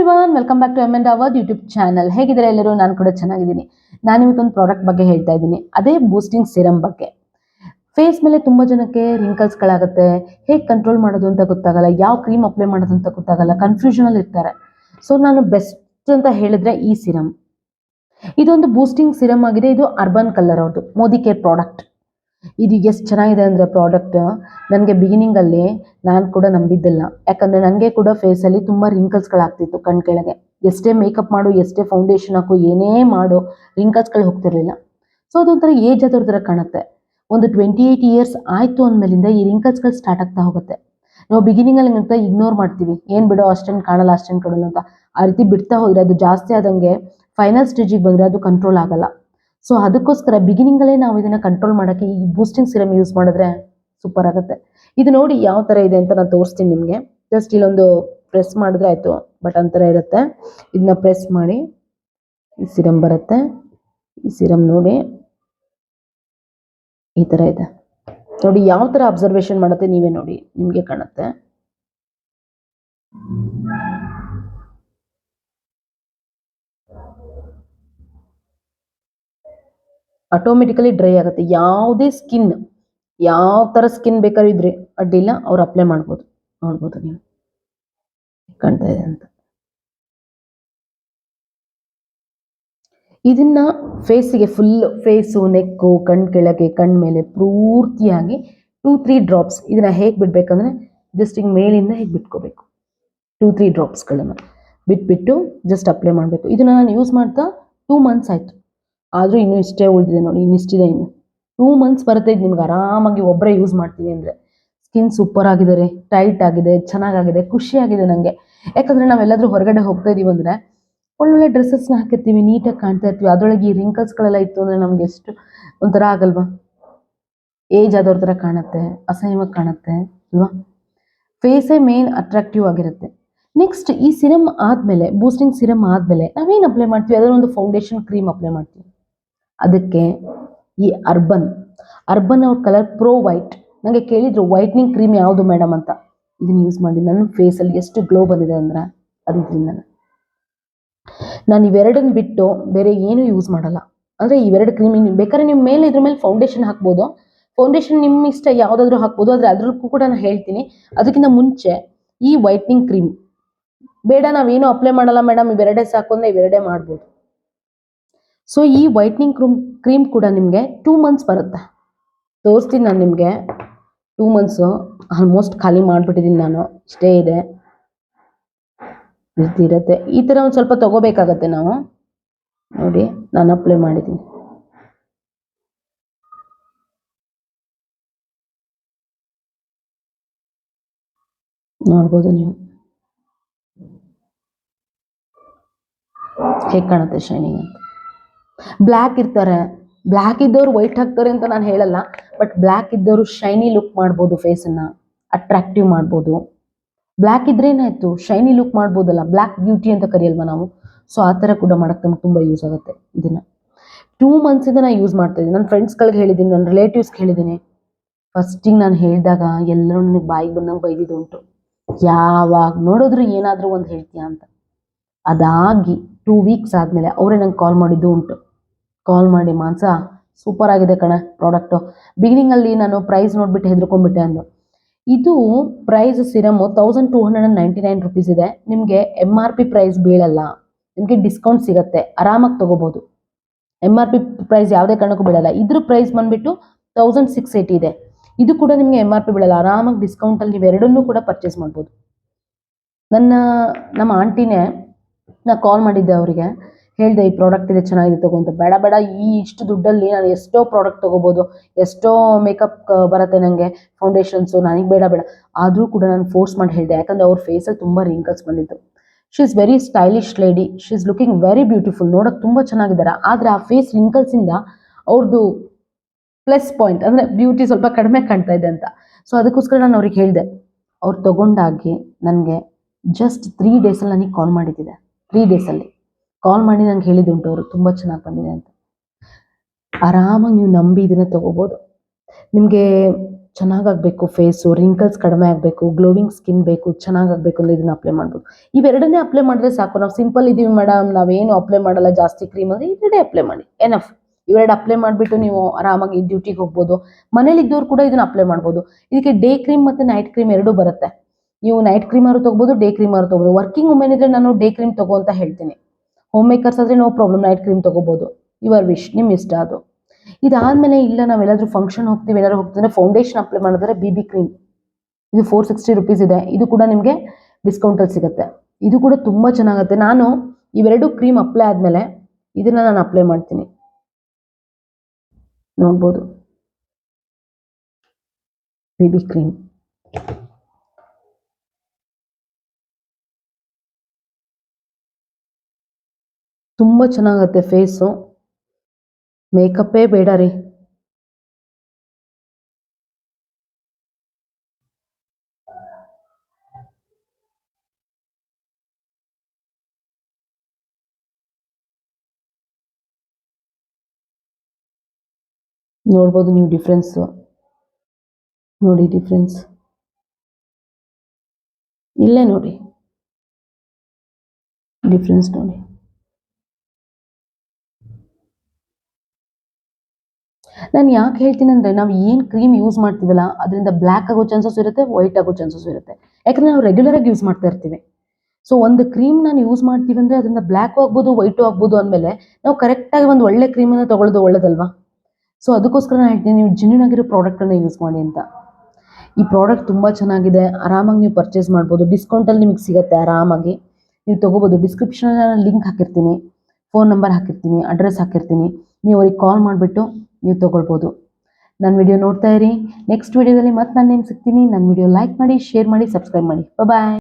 Everyone, welcome back to um our YouTube channel. ಹೇಗಿದ್ದಾರೆ ಎಲ್ಲರೂ? ನಾನು ಕೂಡ ಚೆನ್ನಾಗಿದ್ದೀನಿ. ನಾನು ಇವತ್ತೊಂದು ಪ್ರಾಡಕ್ಟ್ ಬಗ್ಗೆ ಹೇಳ್ತಾ ಇದ್ದೀನಿ, ಅದೇ ಬೂಸ್ಟಿಂಗ್ ಸಿರಮ್ ಬಗ್ಗೆ. ಫೇಸ್ ಮೇಲೆ ತುಂಬ ಜನಕ್ಕೆ ರಿಂಕಲ್ಸ್ಗಳಾಗುತ್ತೆ, ಹೇಗೆ ಕಂಟ್ರೋಲ್ ಮಾಡೋದು ಅಂತ ಗೊತ್ತಾಗಲ್ಲ, ಯಾವ ಕ್ರೀಮ್ ಅಪ್ಲೈ ಮಾಡೋದು ಅಂತ ಗೊತ್ತಾಗಲ್ಲ, ಕನ್ಫ್ಯೂಷನಲ್ಲಿ ಇರ್ತಾರೆ. ಸೊ ನಾನು ಬೆಸ್ಟ್ ಅಂತ ಹೇಳಿದ್ರೆ ಈ ಸಿರಮ್. ಇದೊಂದು ಬೂಸ್ಟಿಂಗ್ ಸಿರಮ್ ಆಗಿದೆ. ಇದು ಅರ್ಬನ್ ಕಲರ್ ಅವ್ರದ್ದು ಮೋದಿ ಕೇರ್ ಪ್ರಾಡಕ್ಟ್. ಇದು ಎಷ್ಟು ಚೆನ್ನಾಗಿದೆ ಅಂದರೆ ಪ್ರಾಡಕ್ಟ್, ನನಗೆ ಬಿಗಿನಿಂಗಲ್ಲಿ ನಾನು ಕೂಡ ನಂಬಿದ್ದಿಲ್ಲ. ಯಾಕಂದರೆ ನನಗೆ ಕೂಡ ಫೇಸಲ್ಲಿ ತುಂಬ ರಿಂಕಲ್ಸ್ಗಳಾಗ್ತಿತ್ತು ಕಣ್ ಕೆಳಗೆ. ಎಷ್ಟೇ ಮೇಕಪ್ ಮಾಡು, ಎಷ್ಟೇ ಫೌಂಡೇಶನ್ ಹಾಕು, ಏನೇ ಮಾಡು, ರಿಂಕಲ್ಸ್ಗಳು ಹೋಗ್ತಿರ್ಲಿಲ್ಲ. ಸೊ ಅದೊಂಥರ ಏಜ್ ಆದವ್ರ ಥರ ಕಾಣುತ್ತೆ. ಒಂದು 28 ಇಯರ್ಸ್ ಆಯಿತು ಅಂದಮೇಲಿಂದ ಈ ರಿಂಕಲ್ಸ್ಗಳು ಸ್ಟಾರ್ಟ್ ಆಗ್ತಾ ಹೋಗುತ್ತೆ. ನಾವು ಬಿಗಿನಿಂಗಲ್ಲಿ ಅಂತ ಇಗ್ನೋರ್ ಮಾಡ್ತೀವಿ, ಏನು ಬಿಡೋ ಅಷ್ಟೇನು ಕಾಣಲ್ಲ, ಅಷ್ಟೇನು ಕಾಣಲ್ಲ ಅಂತ. ಆ ರೀತಿ ಬಿಡ್ತಾ ಹೋದರೆ ಅದು ಜಾಸ್ತಿ ಆದಂಗೆ ಫೈನಲ್ ಸ್ಟೇಜಿಗೆ ಬಂದರೆ ಅದು ಕಂಟ್ರೋಲ್ ಆಗಲ್ಲ. ಸೊ ಅದಕ್ಕೋಸ್ಕರ ಬಿಗಿನಿಂಗಲ್ಲೇ ನಾವು ಇದನ್ನು ಕಂಟ್ರೋಲ್ ಮಾಡೋಕ್ಕೆ ಈ ಬೂಸ್ಟಿಂಗ್ ಸಿರಮ್ ಯೂಸ್ ಮಾಡಿದ್ರೆ ಸೂಪರ್ ಆಗುತ್ತೆ. ಇದು ನೋಡಿ ಯಾವ ಥರ ಇದೆ ಅಂತ ನಾನು ತೋರಿಸ್ತೀನಿ ನಿಮಗೆ. ಜಸ್ಟ್ ಇಲ್ಲೊಂದು ಪ್ರೆಸ್ ಮಾಡಿದ್ರೆ ಆಯಿತು, ಬಟನ್ ಥರ ಇರುತ್ತೆ. ಇದನ್ನ ಪ್ರೆಸ್ ಮಾಡಿ ಈ ಸಿರಮ್ ಬರುತ್ತೆ. ಈ ಸಿರಮ್ ನೋಡಿ ಈ ಥರ ಇದೆ. ನೋಡಿ ಯಾವ ಥರ ಅಬ್ಸರ್ವೇಷನ್ ಮಾಡುತ್ತೆ, ನೀವೇ ನೋಡಿ, ನಿಮಗೆ ಕಾಣುತ್ತೆ. ಆಟೋಮೆಟಿಕಲಿ ಡ್ರೈ ಆಗುತ್ತೆ. ಯಾವುದೇ ಸ್ಕಿನ್, ಯಾವ ಥರ ಸ್ಕಿನ್ ಬೇಕಾದ್ರೂ ಇದ್ರೆ ಅಡ್ಡಿಲ್ಲ, ಅವ್ರು ಅಪ್ಲೈ ಮಾಡ್ಬೋದು. ನೋಡ್ಬೋದು ನೀವು, ಕಾಣ್ತಾ ಇದೆ ಅಂತ. ಇದನ್ನ ಫೇಸಿಗೆ ಫುಲ್, ಫೇಸು, ನೆಕ್ಕು, ಕಣ್ ಕೆಳಗೆ, ಕಣ್ ಮೇಲೆ ಪೂರ್ತಿಯಾಗಿ 2-3 ಡ್ರಾಪ್ಸ್ ಇದನ್ನ ಹೇಗೆ ಬಿಡ್ಬೇಕಂದ್ರೆ ಜಸ್ಟ್ ಹಿಂಗೆ ಮೇಲಿಂದ ಹೇಗೆ ಬಿಟ್ಕೋಬೇಕು. 2-3 ಡ್ರಾಪ್ಸ್ಗಳನ್ನು ಬಿಟ್ಬಿಟ್ಟು ಜಸ್ಟ್ ಅಪ್ಲೈ ಮಾಡಬೇಕು. ಇದನ್ನ ನಾನು ಯೂಸ್ ಮಾಡ್ತಾ 2 ಮಂತ್ಸ್ ಆಯಿತು. ಆದರೂ ಇನ್ನೂ ಇಷ್ಟೇ ಉಳಿದಿದೆ ನೋಡಿ, ಇನ್ನಿಷ್ಟಿದೆ. ಇನ್ನು 2 ಮಂತ್ಸ್ ಬರುತ್ತೆ ಇದು ನಿಮ್ಗೆ ಆರಾಮಾಗಿ ಒಬ್ಬರೇ ಯೂಸ್ ಮಾಡ್ತೀನಿ ಅಂದರೆ. ಸ್ಕಿನ್ ಸೂಪರ್ ಆಗಿದೆ, ಟೈಟ್ ಆಗಿದೆ, ಚೆನ್ನಾಗಾಗಿದೆ, ಖುಷಿಯಾಗಿದೆ ನನಗೆ. ಯಾಕಂದರೆ ನಾವೆಲ್ಲಾದರೂ ಹೊರಗಡೆ ಹೋಗ್ತಾ ಇದೀವಿ ಅಂದರೆ ಒಳ್ಳೊಳ್ಳೆ ಡ್ರೆಸ್ಸಸ್ನ ಹಾಕಿರ್ತೀವಿ, ನೀಟಾಗಿ ಕಾಣ್ತಾ ಇರ್ತೀವಿ. ಅದರೊಳಗೆ ಈ ರಿಂಕಲ್ಸ್ಗಳೆಲ್ಲ ಇತ್ತು ಅಂದರೆ ನಮ್ಗೆ ಎಷ್ಟು ಒಂಥರ ಆಗಲ್ವಾ? ಏಜ್ ಆದವ್ರ ಥರ ಕಾಣುತ್ತೆ, ಅಸಹ್ಯವಾಗಿ ಕಾಣುತ್ತೆ ಅಲ್ವಾ? ಫೇಸೇ ಮೇನ್ ಅಟ್ರಾಕ್ಟಿವ್ ಆಗಿರುತ್ತೆ. ನೆಕ್ಸ್ಟ್ ಈ ಸಿರಮ್ ಆದಮೇಲೆ, ಬೂಸ್ಟಿಂಗ್ ಸಿರಮ್ ಆದಮೇಲೆ ನಾವೇನು ಅಪ್ಲೈ ಮಾಡ್ತೀವಿ? ಅದರ ಒಂದು ಫೌಂಡೇಶನ್ ಕ್ರೀಮ್ ಅಪ್ಲೈ ಮಾಡ್ತೀವಿ. ಅದಕ್ಕೆ ಈ ಅರ್ಬನ್ ಅವ್ರ ಕಲರ್ ಪ್ರೋ ವೈಟ್. ನನಗೆ ಕೇಳಿದ್ರು ವೈಟ್ನಿಂಗ್ ಕ್ರೀಮ್ ಯಾವುದು ಮೇಡಮ್ ಅಂತ. ಇದನ್ನು ಯೂಸ್ ಮಾಡಿ ನನ್ನ ಫೇಸಲ್ಲಿ ಎಷ್ಟು ಗ್ಲೋ ಬಂದಿದೆ ಅಂದರೆ ಅದರಿಂದ ನಾನು ಇವೆರಡನ್ನು ಬಿಟ್ಟು ಬೇರೆ ಏನೂ ಯೂಸ್ ಮಾಡಲ್ಲ. ಅಂದರೆ ಇವೆರಡು ಕ್ರೀಮ್ ಬೇಕಾದ್ರೆ ನಿಮ್ಮ ಮೇಲೆ ಇದ್ರ ಮೇಲೆ ಫೌಂಡೇಶನ್ ಹಾಕ್ಬೋದು. ಫೌಂಡೇಶನ್ ನಿಮ್ಮ ಇಷ್ಟ ಯಾವುದಾದ್ರೂ ಹಾಕ್ಬೋದು, ಆದರೆ ಅದ್ರಕ್ಕೂ ಕೂಡ ನಾನು ಹೇಳ್ತೀನಿ. ಅದಕ್ಕಿಂತ ಮುಂಚೆ ಈ ವೈಟ್ನಿಂಗ್ ಕ್ರೀಮ್ ಬೇಡ, ನಾವೇನು ಅಪ್ಲೈ ಮಾಡಲ್ಲ ಮೇಡಮ್, ಇವೆರಡೇ ಸಾಕು ಅಂದರೆ ಇವೆರಡೇ ಮಾಡ್ಬೋದು. ಸೊ ಈ ವೈಟ್ನಿಂಗ್ ಕ್ರೀಮ್ ಕೂಡ ನಿಮಗೆ 2 ಮಂತ್ಸ್ ಬರುತ್ತೆ. ತೋರಿಸ್ತೀನಿ ನಾನು ನಿಮಗೆ. 2 ಮಂತ್ಸು ಆಲ್ಮೋಸ್ಟ್ ಖಾಲಿ ಮಾಡಿಬಿಟ್ಟಿದ್ದೀನಿ ನಾನು, ಇಷ್ಟೇ ಇದೆ, ಇರುತ್ತೆ. ಈ ಥರ ಒಂದು ಸ್ವಲ್ಪ ತಗೋಬೇಕಾಗತ್ತೆ ನಾವು. ನೋಡಿ ನಾನು ಅಪ್ಲೈ ಮಾಡಿದ್ದೀನಿ. ನೋಡ್ಬೋದು ನೀವು ಹೇಗೆ ಕಾಣುತ್ತೆ ಶೈನಿಂಗ್ ಅಂತ. ಬ್ಲ್ಯಾಕ್ ಇರ್ತಾರೆ, ಬ್ಲ್ಯಾಕ್ ಇದ್ದವರು ವೈಟ್ ಹಾಕ್ತಾರೆ ಅಂತ ನಾನು ಹೇಳಲ್ಲ, ಬಟ್ ಬ್ಲ್ಯಾಕ್ ಇದ್ದವರು ಶೈನಿ ಲುಕ್ ಮಾಡ್ಬೋದು, ಫೇಸನ್ನು ಅಟ್ರಾಕ್ಟಿವ್ ಮಾಡ್ಬೋದು. ಬ್ಲ್ಯಾಕ್ ಇದ್ರೆ ಏನಾಯಿತು, ಶೈನಿ ಲುಕ್ ಮಾಡ್ಬೋದಲ್ಲ, ಬ್ಲ್ಯಾಕ್ ಬ್ಯೂಟಿ ಅಂತ ಕರೆಯಲ್ವ ನಾವು. ಸೊ ಆ ಥರ ಕೂಡ ಮಾಡೋಕ್ಕೆ ನಮ್ಗೆ ತುಂಬ ಯೂಸ್ ಆಗುತ್ತೆ. ಇದನ್ನು 2 ಮಂತ್ಸಿಂದ ನಾನು ಯೂಸ್ ಮಾಡ್ತಾಯಿದ್ದೀನಿ. ನನ್ನ ಫ್ರೆಂಡ್ಸ್ಗಳಿಗೆ ಹೇಳಿದ್ದೀನಿ, ನನ್ನ ರಿಲೇಟಿವ್ಸ್ಗೆ ಹೇಳಿದ್ದೀನಿ. ಫಸ್ಟಿಗೆ ನಾನು ಹೇಳಿದಾಗ ಎಲ್ಲರೂ ನನಗೆ ಬಾಯಿಗೆ ಬಂದಂಗೆ ಬೈದಿದ್ದು ಉಂಟು, ಯಾವಾಗ ನೋಡಿದ್ರು ಏನಾದರೂ ಒಂದು ಹೇಳ್ತೀಯಾ ಅಂತ. ಅದಾಗಿ 2 ವೀಕ್ಸ್ ಆದಮೇಲೆ ಅವರೇ ನಂಗೆ ಕಾಲ್ ಮಾಡಿದ್ದು ಉಂಟು. ಕಾಲ್ ಮಾಡಿ, ಮಾನ್ಸ ಸೂಪರ್ ಆಗಿದೆ ಕಣೆ ಪ್ರಾಡಕ್ಟು. ಬಿಗಿನಿಂಗಲ್ಲಿ ನಾನು ಪ್ರೈಸ್ ನೋಡಿಬಿಟ್ಟು ಹೆದರ್ಕೊಂಡ್ಬಿಟ್ಟೆ ಅಂದು. ಇದು ಪ್ರೈಸ್ ಸಿರಮು 1299 ರುಪೀಸ್ ಇದೆ. ನಿಮಗೆ MRP ಪ್ರೈಸ್ ಬೀಳಲ್ಲ, ನಿಮಗೆ ಡಿಸ್ಕೌಂಟ್ ಸಿಗುತ್ತೆ, ಆರಾಮಾಗಿ ತೊಗೋಬೋದು. MRP ಪ್ರೈಸ್ ಯಾವುದೇ ಕಾರಣಕ್ಕೂ ಬೀಳಲ್ಲ. ಇದ್ರ ಪ್ರೈಸ್ ಬಂದುಬಿಟ್ಟು 1680 ಇದೆ. ಇದು ಕೂಡ ನಿಮಗೆ MRP ಬೀಳಲ್ಲ, ಆರಾಮಾಗಿ ಡಿಸ್ಕೌಂಟಲ್ಲಿ ನೀವು ಎರಡನ್ನೂ ಕೂಡ ಪರ್ಚೇಸ್ ಮಾಡ್ಬೋದು. ನಮ್ಮ ಆಂಟಿನೇ ನಾ ಕಾಲ್ ಮಾಡಿದ್ದೆ ಅವರಿಗೆ, ಹೇಳಿದೆ ಈ ಪ್ರಾಡಕ್ಟ್ ಇದೆ, ಚೆನ್ನಾಗಿದೆ ತಗೊಂತ. ಬೇಡ ಬೇಡ, ಇಷ್ಟು ದುಡ್ಡಲ್ಲಿ ನಾನು ಎಷ್ಟೋ ಪ್ರಾಡಕ್ಟ್ ತೊಗೋಬೋದು, ಎಷ್ಟೋ ಮೇಕಪ್ ಬರುತ್ತೆ ನನಗೆ, ಫೌಂಡೇಶನ್ಸು, ನನಗೆ ಬೇಡ ಬೇಡ. ಆದರೂ ಕೂಡ ನಾನು ಫೋರ್ಸ್ ಮಾಡಿ ಹೇಳಿದೆ, ಯಾಕಂದರೆ ಅವ್ರ ಫೇಸಲ್ಲಿ ತುಂಬ ರಿಂಕಲ್ಸ್ ಬಂದಿತ್ತು. She is very stylish lady, she is looking very beautiful, ನೋಡೋಕೆ ತುಂಬ ಚೆನ್ನಾಗಿದ್ದಾರೆ. ಆದರೆ ಆ ಫೇಸ್ ರಿಂಕಲ್ಸಿಂದ ಅವ್ರದ್ದು ಪ್ಲಸ್ ಪಾಯಿಂಟ್ ಅಂದರೆ ಬ್ಯೂಟಿ ಸ್ವಲ್ಪ ಕಡಿಮೆ ಕಾಣ್ತಾ ಇದೆ ಅಂತ. ಸೊ ಅದಕ್ಕೋಸ್ಕರ ನಾನು ಅವ್ರಿಗೆ ಹೇಳಿದೆ. ಅವ್ರು ತೊಗೊಂಡಾಗಿ ನನಗೆ ಜಸ್ಟ್ 3 ಡೇಸಲ್ಲಿ ನನಗೆ ಕಾಲ್ ಮಾಡಿದ್ದಿದೆ. 3 ಡೇಸಲ್ಲಿ ಕಾಲ್ ಮಾಡಿ ನಂಗೆ ಹೇಳಿದ್ದುಂಟು ಅವರು, ತುಂಬ ಚೆನ್ನಾಗಿ ಬಂದಿದೆ ಅಂತ. ಆರಾಮಾಗಿ ನೀವು ನಂಬಿ ಇದನ್ನು ತೊಗೋಬೋದು. ನಿಮಗೆ ಚೆನ್ನಾಗಾಗಬೇಕು ಫೇಸು, ರಿಂಕಲ್ಸ್ ಕಡಿಮೆ ಆಗಬೇಕು, ಗ್ಲೋವಿಂಗ್ ಸ್ಕಿನ್ ಬೇಕು, ಚೆನ್ನಾಗಾಗಬೇಕು ಅಂದರೆ ಇದನ್ನು ಅಪ್ಲೈ ಮಾಡ್ಬೋದು. ಇವೆರಡನ್ನೇ ಅಪ್ಲೈ ಮಾಡಿದ್ರೆ ಸಾಕು. ನಾವು ಸಿಂಪಲ್ ಇದ್ದೀವಿ ಮೇಡಮ್, ನಾವೇನು ಅಪ್ಲೈ ಮಾಡಲ್ಲ ಜಾಸ್ತಿ ಕ್ರೀಮ್ ಅಂದರೆ ಇವೆರಡೇ ಅಪ್ಲೈ ಮಾಡಿ, ಎನಫ್. ಇವೆರಡು ಅಪ್ಲೈ ಮಾಡಿಬಿಟ್ಟು ನೀವು ಆರಾಮಾಗಿ ಡ್ಯೂಟಿಗೆ ಹೋಗ್ಬೋದು. ಮನೇಲಿ ಇದ್ದವ್ರು ಕೂಡ ಇದನ್ನು ಅಪ್ಲೈ ಮಾಡ್ಬೋದು. ಇದಕ್ಕೆ ಡೇ ಕ್ರೀಮ್ ಮತ್ತು ನೈಟ್ ಕ್ರೀಮ್ ಎರಡೂ ಬರುತ್ತೆ. ನೀವು ನೈಟ್ ಕ್ರೀಮ್ ಆದ್ರೂ ತೊಗೋಬೋದು, ಡೇ ಕ್ರೀಮ್ ಆದ್ರೂ ತೊಗೋಬೋದು. ವರ್ಕಿಂಗ್ ವುಮೆನ್ ಇದ್ರೆ ನಾನು ಡೇ ಕ್ರೀಮ್ ತಗೋ ಅಂತ ಹೇಳ್ತೀನಿ. ಹೋಮ್ ಮೇಕರ್ಸ್ ಆದರೆ ನೋ ಪ್ರಾಬ್ಲಮ್, ನೈಟ್ ಕ್ರೀಮ್ ತೊಗೋಬೋದು. ಯುವರ್ ವಿಶ್, ನಿಮ್ಮ ಇಷ್ಟ ಅದು. ಇದಾದಮೇಲೆ ಇಲ್ಲ ನಾವೆಲ್ಲಾದರೂ ಫಂಕ್ಷನ್ ಹೋಗ್ತೀವಿ, ಎಲ್ಲಾದ್ರೂ ಹೋಗ್ತಿದ್ರೆ ಫೌಂಡೇಶನ್ ಅಪ್ಲೈ ಮಾಡಿದ್ರೆ BB ಕ್ರೀಮ್. ಇದು 460 ರುಪೀಸ್ ಇದೆ. ಇದು ಕೂಡ ನಿಮಗೆ ಡಿಸ್ಕೌಂಟಲ್ಲಿ ಸಿಗುತ್ತೆ. ಇದು ಕೂಡ ತುಂಬ ಚೆನ್ನಾಗುತ್ತೆ. ನಾನು ಇವೆರಡು ಕ್ರೀಮ್ ಅಪ್ಲೈ ಆದಮೇಲೆ ಇದನ್ನು ನಾನು ಅಪ್ಲೈ ಮಾಡ್ತೀನಿ, ನೋಡ್ಬೋದು. BB ಕ್ರೀಮ್ ತುಂಬ ಚೆನ್ನಾಗತ್ತೆ ಫೇಸು. ಮೇಕಪ್ಪೇ ಬೇಡ ರೀ. ನೋಡ್ಬೋದು ನೀವು ಡಿಫ್ರೆನ್ಸು, ನೋಡಿ ಡಿಫ್ರೆನ್ಸ್ ಇಲ್ಲೇ ನೋಡಿ, ಡಿಫ್ರೆನ್ಸ್ ನೋಡಿ. ನಾನು ಯಾಕೆ ಹೇಳ್ತೀನಿ ಅಂದರೆ, ನಾವು ಏನು ಕ್ರೀಮ್ ಯೂಸ್ ಮಾಡ್ತೀವಲ್ಲ ಅದರಿಂದ ಬ್ಲ್ಯಾಕ್ ಆಗೋ ಚಾನ್ಸಸ್ ಇರುತ್ತೆ, ವೈಟ್ ಆಗೋ ಚಾನ್ಸಸ್ ಇರುತ್ತೆ. ಯಾಕಂದರೆ ನಾವು ರೆಗ್ಯುಲರಾಗಿ ಯೂಸ್ ಮಾಡ್ತಾ ಇರ್ತೀವಿ. ಸೊ ಒಂದು ಕ್ರೀಮ್ ನಾನು ಯೂಸ್ ಮಾಡ್ತೀವಿ ಅಂದರೆ ಅದರಿಂದ ಬ್ಲ್ಯಾಕು ಆಗ್ಬೋದು, ವೈಟು ಆಗ್ಬೋದು ಅಂದಮೇಲೆ ನಾವು ಕರೆಕ್ಟಾಗಿ ಒಂದು ಒಳ್ಳೆ ಕ್ರೀಮನ್ನು ತೊಗೊಳ್ಳೋದು ಒಳ್ಳೇದಲ್ವಾ. ಸೊ ಅದಕ್ಕೋಸ್ಕರ ನಾನು ಹೇಳ್ತೀನಿ, ನೀವು ಜೆನ್ಯೂನ್ ಆಗಿರೋ ಪ್ರಾಡಕ್ಟನ್ನು ಯೂಸ್ ಮಾಡಿ ಅಂತ. ಈ ಪ್ರಾಡಕ್ಟ್ ತುಂಬ ಚೆನ್ನಾಗಿದೆ, ಆರಾಮಾಗಿ ನೀವು ಪರ್ಚೇಸ್ ಮಾಡ್ಬೋದು. ಡಿಸ್ಕೌಂಟಲ್ಲಿ ನಿಮಗೆ ಸಿಗುತ್ತೆ ಆರಾಮಾಗಿ, ನೀವು ತೊಗೋಬೋದು. ಡಿಸ್ಕ್ರಿಪ್ಷನಲ್ಲಿ ನಾನು ಲಿಂಕ್ ಹಾಕಿರ್ತೀನಿ, ಫೋನ್ ನಂಬರ್ ಹಾಕಿರ್ತೀನಿ, ಅಡ್ರೆಸ್ ಹಾಕಿರ್ತೀನಿ. ನೀವು ಅವ್ರಿಗೆ ಕಾಲ್ ಮಾಡಿಬಿಟ್ಟು ನೀವು ತೊಗೊಳ್ಬೋದು. ನನ್ನ ವಿಡಿಯೋ ನೋಡ್ತಾ ಇರಿ. ನೆಕ್ಸ್ಟ್ ವಿಡಿಯೋದಲ್ಲಿ ಮತ್ತೆ ನಾನು ನಿಮ್ಗೆ ಸಿಗ್ತೀನಿ. ನನ್ನ ವಿಡಿಯೋ ಲೈಕ್ ಮಾಡಿ, ಶೇರ್ ಮಾಡಿ, ಸಬ್ಸ್ಕ್ರೈಬ್ ಮಾಡಿ. ಬಾಯ್.